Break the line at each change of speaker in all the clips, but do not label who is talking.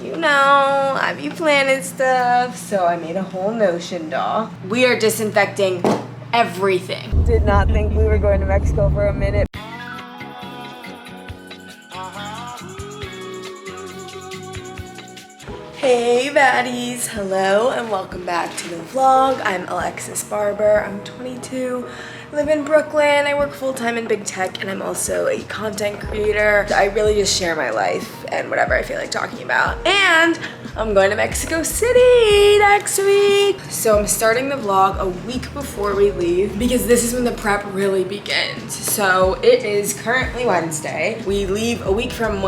You know, I be planning stuff, so I made a whole Notion doll. We are disinfecting everything. Did not think we were going to Mexico for a minute. Hey baddies, hello and welcome back to the vlog. I'm Alexis Barber, I'm 22, live in Brooklyn, I work full-time in big tech, and I'm also a content creator. I really just share my life and whatever I feel like talking about. And I'm going to Mexico City next week. So I'm starting the vlog a week before we leave because this is when the prep really begins. So it is currently Wednesday. We leave a week from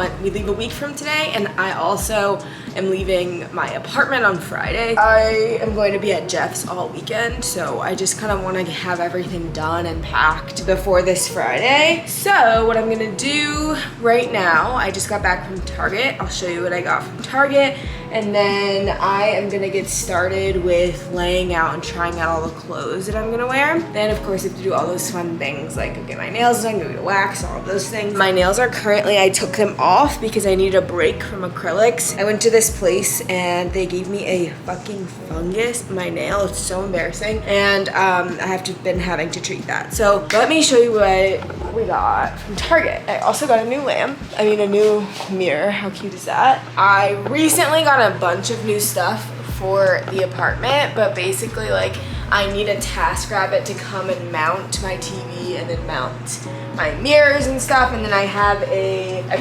today, and I also am leaving my apartment on Friday. I am going to be at Jeff's all weekend, so I just kind of want to have everything done and packed before this Friday. So what I'm gonna do right now, I just got back from Target. I'll show you what I got from Target, and then I am gonna get started with laying out and trying out all the clothes that I'm gonna wear. Then of course I have to do all those fun things like go get my nails done, go get a wax, all of those things. My nails are currently, I took them off because I need a break from acrylics. I went to this place and they gave me a fucking fungus in my nail. It's so embarrassing, and I have been having to treat that. So let me show you what we got from Target. I also got a new lamp, a new mirror. How cute is that? I recently got a bunch of new stuff for the apartment, but basically like I need a TaskRabbit to come and mount my TV and then mount my mirrors and stuff, and then I have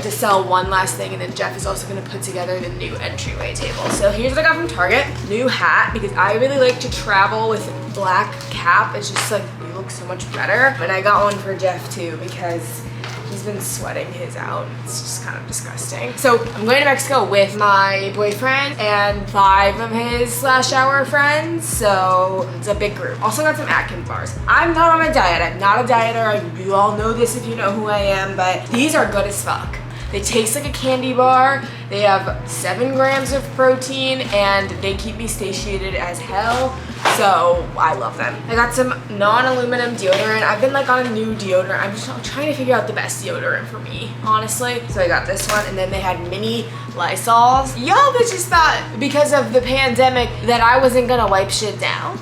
to sell one last thing, and then Jeff is also gonna put together the new entryway table. So here's what I got from Target. New hat, because I really like to travel with black cap. It's just like, you look so much better. And I got one for Jeff too because he's been sweating his out. It's just kind of disgusting. So I'm going to Mexico with my boyfriend and 5 of his /hour friends. So it's a big group. Also got some Atkins bars. I'm not on a diet. I'm not a dieter. You all know this if you know who I am, but these are good as fuck. They taste like a candy bar. They have 7 grams of protein, and they keep me satiated as hell. So I love them. I got some non-aluminum deodorant. I've been like on a new deodorant. I'm trying to figure out the best deodorant for me, honestly. So I got this one, and then they had mini Lysols. Y'all bitches thought because of the pandemic that I wasn't gonna wipe shit down.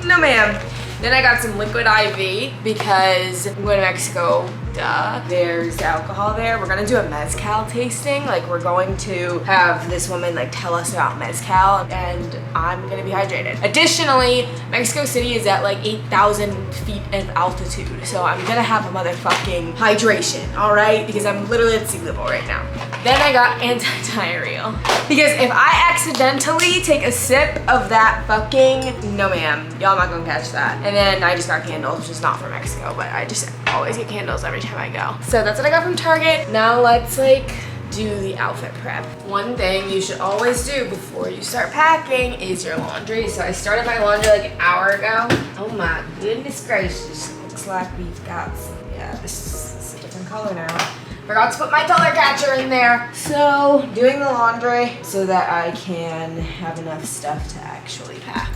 No ma'am. Then I got some liquid IV because I'm going to Mexico. Duh. There's alcohol there. We're gonna do a mezcal tasting. Like, we're going to have this woman like tell us about mezcal, and I'm gonna be hydrated. Additionally, Mexico City is at like 8,000 feet of altitude, so I'm gonna have a motherfucking hydration, all right? Because I'm literally at sea level right now. Then I got anti-diarrheal because if I accidentally take a sip of that fucking, no ma'am, y'all not gonna catch that. And then I just got candles, which is not from Mexico, but I just always get candles every time I go. So that's what I got from Target. Now let's like do the outfit prep. One thing you should always do before you start packing is your laundry. So I started my laundry like an hour ago. Oh my goodness gracious. Looks like we've got some, yeah, this is a different color now. Forgot to put my color catcher in there. So doing the laundry so that I can have enough stuff to actually pack.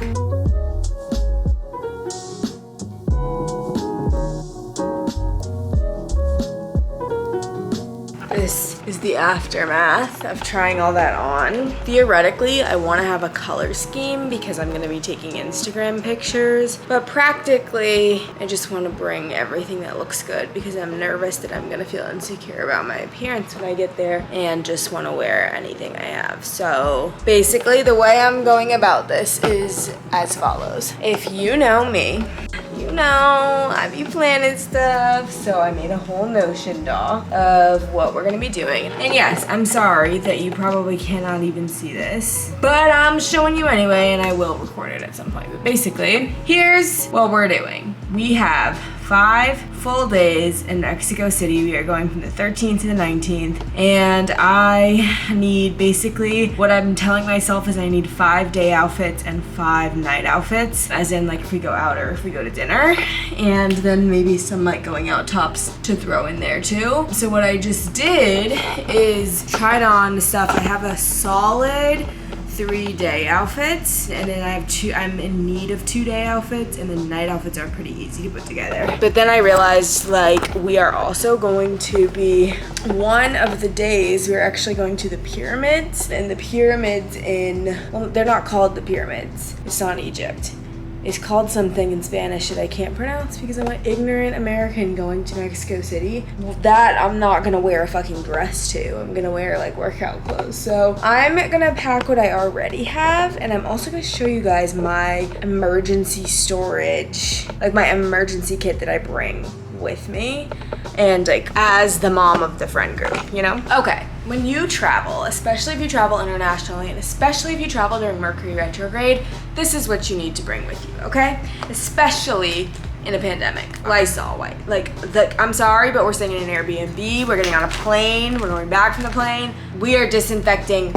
This is the aftermath of trying all that on. Theoretically, I want to have a color scheme because I'm going to be taking Instagram pictures, but practically, I just want to bring everything that looks good because I'm nervous that I'm going to feel insecure about my appearance when I get there and just want to wear anything I have. So basically, the way I'm going about this is as follows. If you know me, you know I be planning stuff, so I made a whole Notion doll of what we're gonna be doing. And yes, I'm sorry that you probably cannot even see this, but I'm showing you anyway, and I will record it at some point. But basically, here's what we're doing. We have 5 full days in Mexico City. We are going from the 13th to the 19th, and I need, basically what I'm telling myself is I need 5 day outfits and 5 night outfits, as in like if we go out or if we go to dinner, and then maybe some like going out tops to throw in there too. So what I just did is tried on stuff. I have a solid 3 day outfits, and then I have I'm in need of 2 day outfits, and the night outfits are pretty easy to put together. But then I realized, like, we are also going to be, one of the days we're actually going to the pyramids, and the pyramids well, they're not called the pyramids. It's not in Egypt. It's called something in Spanish that I can't pronounce because I'm an ignorant American going to Mexico City. Well, that I'm not gonna wear a fucking dress to. I'm gonna wear like workout clothes. So I'm gonna pack what I already have, and I'm also gonna show you guys my emergency storage, like my emergency kit that I bring with me, and like as the mom of the friend group, you know? Okay, when you travel, especially if you travel internationally, and especially if you travel during Mercury retrograde, this is what you need to bring with you, okay? Especially in a pandemic. Lysol wipe. Like, I'm sorry, but we're staying in an Airbnb, we're getting on a plane, we're going back from the plane, we are disinfecting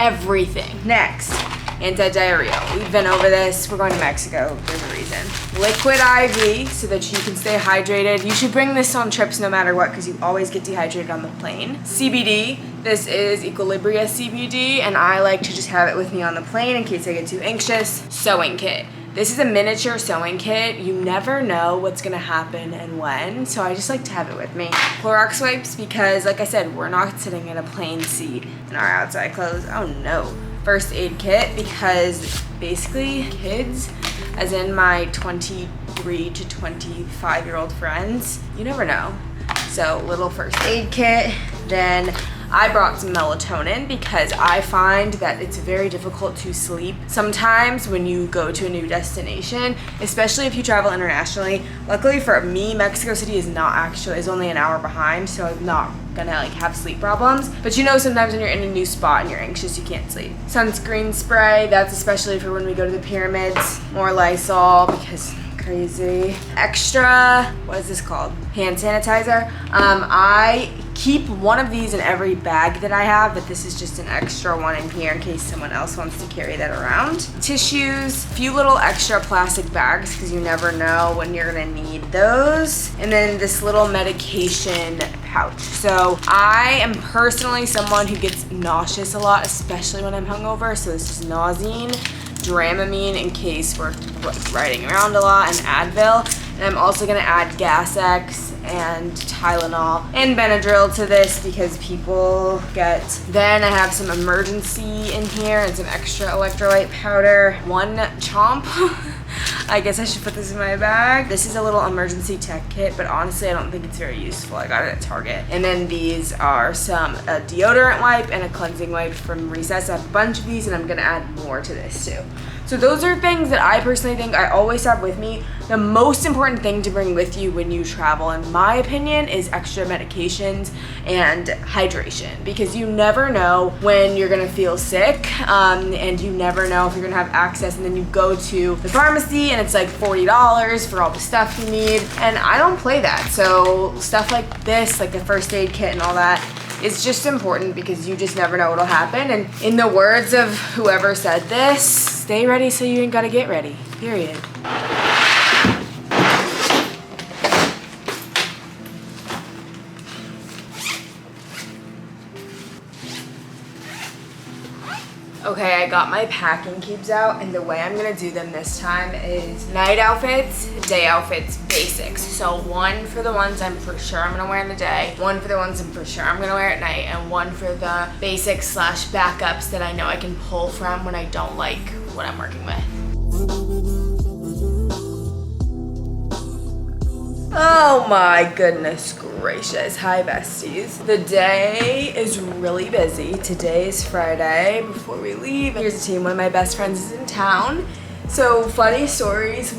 everything. Next, anti-diarrhea. We've been over this. We're going to Mexico. There's a reason. Liquid IV so that you can stay hydrated. You should bring this on trips no matter what because you always get dehydrated on the plane. CBD. This is Equilibria CBD, and I like to just have it with me on the plane in case I get too anxious. Sewing kit. This is a miniature sewing kit. You never know what's gonna happen and when, so I just like to have it with me. Clorox wipes because, like I said, we're not sitting in a plane seat in our outside clothes. Oh no. First aid kit because basically kids, as in my 23 to 25-year-old friends, you never know. So little first aid kit. Then I brought some melatonin because I find that it's very difficult to sleep sometimes when you go to a new destination, especially if you travel internationally. Luckily for me, Mexico City is only an hour behind, so I'm not gonna like have sleep problems. But you know, sometimes when you're in a new spot and you're anxious, you can't sleep. Sunscreen spray, that's especially for when we go to the pyramids. More Lysol because crazy. Extra, what is this called? Hand sanitizer. I keep one of these in every bag that I have, but this is just an extra one in here in case someone else wants to carry that around. Tissues, a few little extra plastic bags because you never know when you're gonna need those. And then this little medication pouch. So I am personally someone who gets nauseous a lot, especially when I'm hungover, so this is Nausine, Dramamine in case we're riding around a lot, and Advil. And I'm also gonna add Gas-X and Tylenol and Benadryl to this because people get. Then I have some emergency in here and some extra electrolyte powder. One Chomp. I guess I should put this in my bag. This is a little emergency tech kit, but honestly, I don't think it's very useful. I got it at Target. And then these are a deodorant wipe and a cleansing wipe from Recess. I have a bunch of these, and I'm gonna add more to this too. So those are things that I personally think I always have with me. The most important thing to bring with you when you travel, in my opinion, is extra medications and hydration, because you never know when you're gonna feel sick, and you never know if you're gonna have access, and then you go to the pharmacy and it's like $40 for all the stuff you need, and I don't play that. So stuff like this, like the first aid kit and all that, it's just important because you just never know what'll happen. And in the words of whoever said this, stay ready so you ain't gotta get ready, period. Okay, I got my packing cubes out, and the way I'm gonna do them this time is night outfits, day outfits, basics. So one for the ones I'm for sure I'm gonna wear in the day, one for the ones I'm for sure I'm gonna wear at night, and one for the basics slash backups that I know I can pull from when I don't like what I'm working with. Oh my goodness gracious. Hi besties. The day is really busy. Today is Friday before we leave. Here's the team. One of my best friends is in town. So funny stories.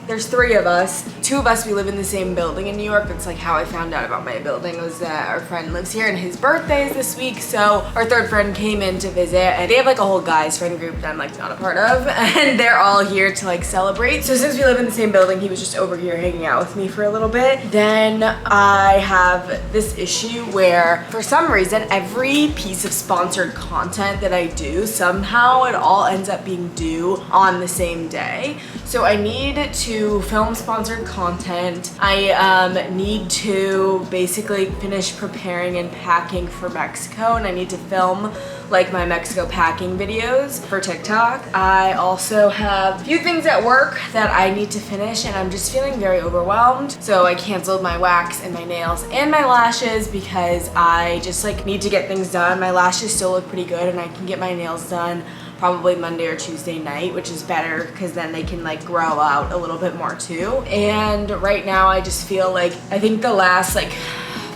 There's 3 of us. 2 of us, we live in the same building in New York. That's like how I found out about my building, was that our friend lives here and his birthday is this week. So our 3rd friend came in to visit, and they have like a whole guys friend group that I'm like not a part of, and they're all here to like celebrate. So since we live in the same building, he was just over here hanging out with me for a little bit. Then I have this issue where for some reason, every piece of sponsored content that I do, somehow it all ends up being due on the same day. So I need to film sponsored content. I need to basically finish preparing and packing for Mexico, and I need to film like my Mexico packing videos for TikTok. I also have a few things at work that I need to finish, and I'm just feeling very overwhelmed. So I canceled my wax and my nails and my lashes because I just like need to get things done. My lashes still look pretty good, and I can get my nails done probably Monday or Tuesday night, which is better because then they can like grow out a little bit more too. And right now I just feel like, I think the last like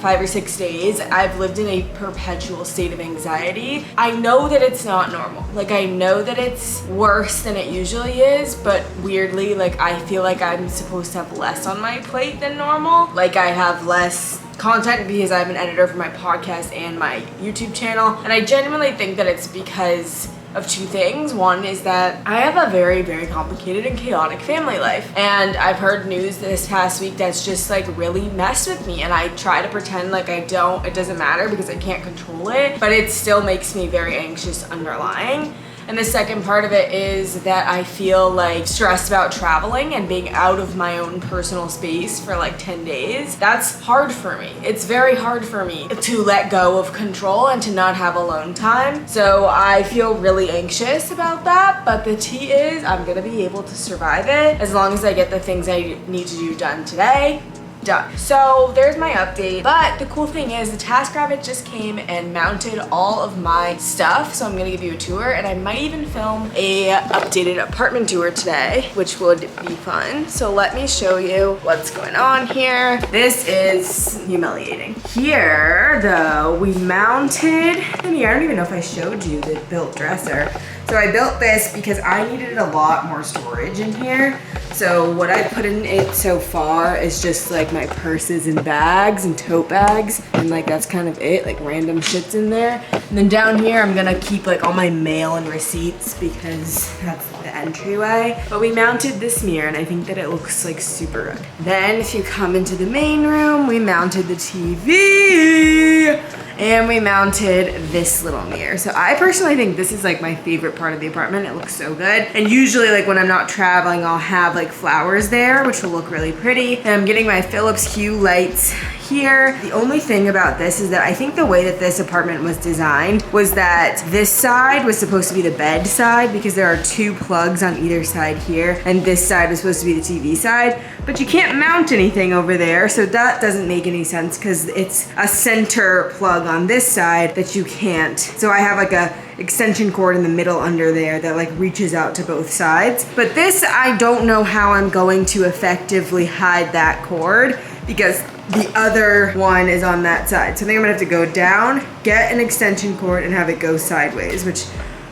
5 or 6 days, I've lived in a perpetual state of anxiety. I know that it's not normal. Like, I know that it's worse than it usually is, but weirdly, like, I feel like I'm supposed to have less on my plate than normal. Like, I have less content because I'm an editor for my podcast and my YouTube channel. And I genuinely think that it's because of two things. One is that I have a very, very complicated and chaotic family life. And I've heard news this past week that's just like really messed with me. And I try to pretend like it doesn't matter because I can't control it, but it still makes me very anxious underlying. And the second part of it is that I feel like stressed about traveling and being out of my own personal space for like 10 days. That's hard for me. It's very hard for me to let go of control and to not have alone time. So I feel really anxious about that, but the tea is I'm gonna be able to survive it as long as I get the things I need to do done today. Done. So there's my update, but the cool thing is the TaskRabbit just came and mounted all of my stuff, so I'm gonna give you a tour, and I might even film a updated apartment tour today, which would be fun. So let me show you what's going on here. This is humiliating. Here though, we mounted the mirror. I don't even know if I showed you the built dresser. So I built this because I needed a lot more storage in here. So what I put in it so far is just like my purses and bags and tote bags, and like that's kind of it, like random shit's in there. And then down here I'm gonna keep like all my mail and receipts because that's the entryway. But we mounted this mirror and I think that it looks like super good. Then if you come into the main room, we mounted the TV. And we mounted this little mirror. So I personally think this is like my favorite part of the apartment. It looks so good. And usually like when I'm not traveling, I'll have like flowers there, which will look really pretty. And I'm getting my Philips Hue lights here. The only thing about this is that I think the way that this apartment was designed was that this side was supposed to be the bed side because there are 2 plugs on either side here, and this side was supposed to be the TV side, but you can't mount anything over there, so that doesn't make any sense because it's a center plug on this side that you can't. So I have like a extension cord in the middle under there that like reaches out to both sides. But this, I don't know how I'm going to effectively hide that cord because the other one is on that side. So I think I'm gonna have to go down, get an extension cord, and have it go sideways, which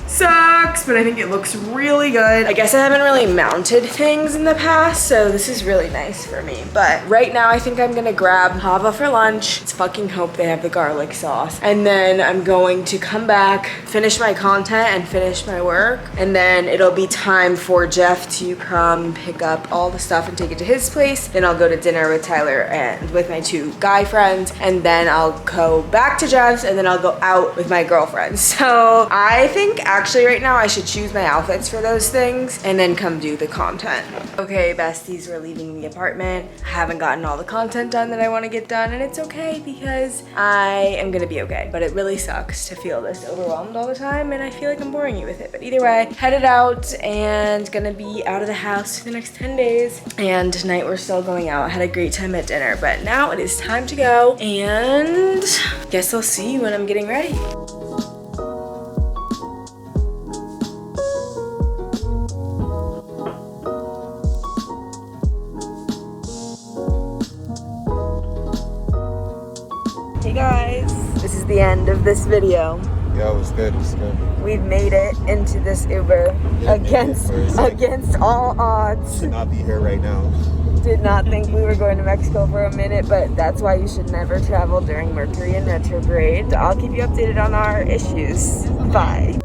sucks, but I think it looks really good. I guess I haven't really mounted things in the past, so this is really nice for me. But right now I think I'm gonna grab Hava for lunch. Let's fucking hope they have the garlic sauce. And then I'm going to come back, finish my content and finish my work. And then it'll be time for Jeff to come pick up all the stuff and take it to his place. Then I'll go to dinner with Tyler and with my 2 guy friends. And then I'll go back to Jeff's, and then I'll go out with my girlfriends. So I think actually right now I should choose my outfits for those things and then come do the content. Okay, besties, we're leaving the apartment. I haven't gotten all the content done that I want to get done, and it's okay because I am gonna be okay. But it really sucks to feel this overwhelmed all the time, and I feel like I'm boring you with it. But either way, headed out and gonna be out of the house for the next 10 days. And tonight we're still going out. I had a great time at dinner, but now it is time to go, and guess I'll see you when I'm getting ready. Hey guys, this is the end of this video.
Yeah, it was good, it was good.
We've made it into this Uber against all odds.
Should not be here right now.
Did not think we were going to Mexico for a minute, but that's why you should never travel during Mercury in retrograde. I'll keep you updated on our issues. Bye.